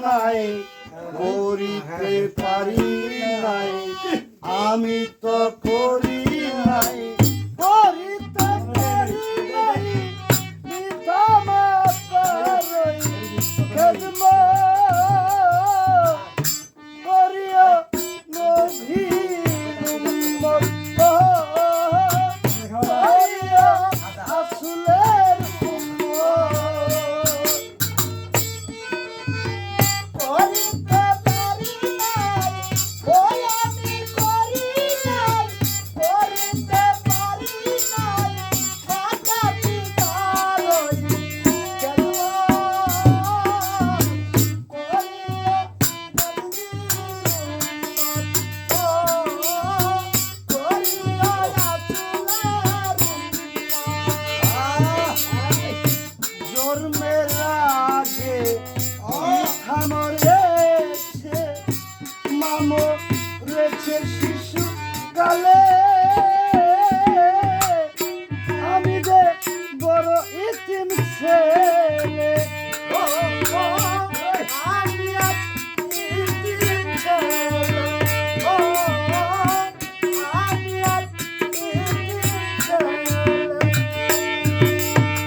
নাই করিতে পারি নাই আমি তো করি নাই করিতে পারি নাই পিতা মাতার খেদমত করিয়া নবীর উম্মত করিয়া রাসূলের উম্মত করিতে পারি নাই ওই আমি করি নাই করিতে পারি নাই মাতা পিতার ওই খেদমত করিয়া জন্মের আগে মরেছে মামো রয়েছে শিশু কালে আমি যে বড় ইতিম ছেলে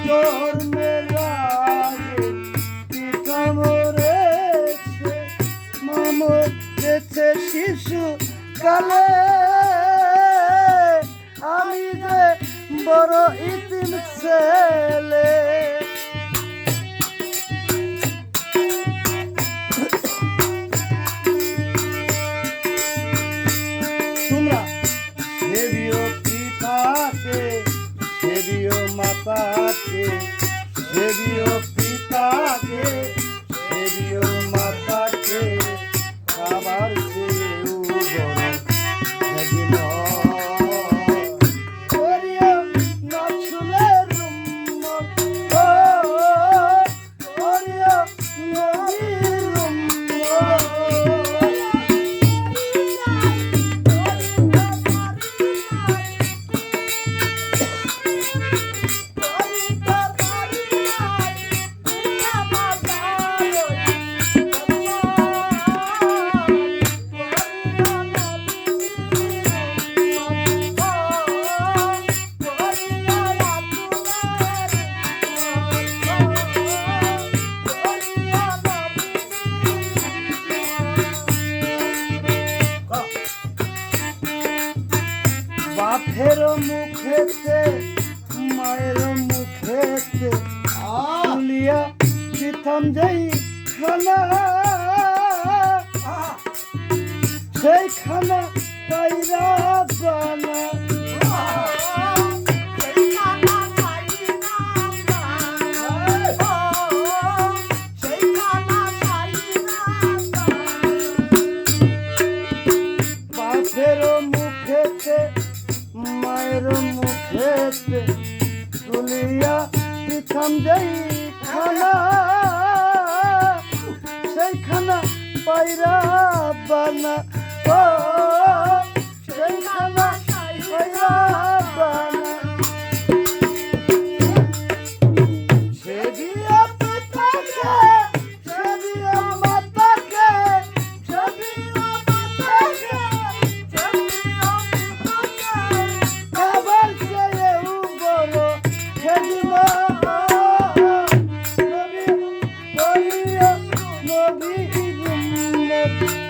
জন্মের আগে পিতা মরেছে মামো রয়েছে শিশু কালে আমি যে বড় ইতিম ছেলে তোমরা সেবিও পিতাকে সেবিও মাতাকে সেবিও পিতাকে সেবিও মাতাকে খাবার চেয়েও বড় করিয়া রাসূলের উম্মত করিয়া নবীর উম্মত বাপের মুখেতে মায়ের মুখেতে তুলিয়া দিতাম যেই খানা সেই খানা পাইরা বানা বাপের মুখেতে মায়ের মুখেতে তুলিয়া দিতাম যেই খানা সেই খানা পাইরা বানা সেই খানা পাইরা বানা সেবিয়া পিতাকে সেবিয়া মাতাকে সেবিয়া মাতাকে খাবার চেয়েও বড় খেদমত করিয়া নবীর উম্মত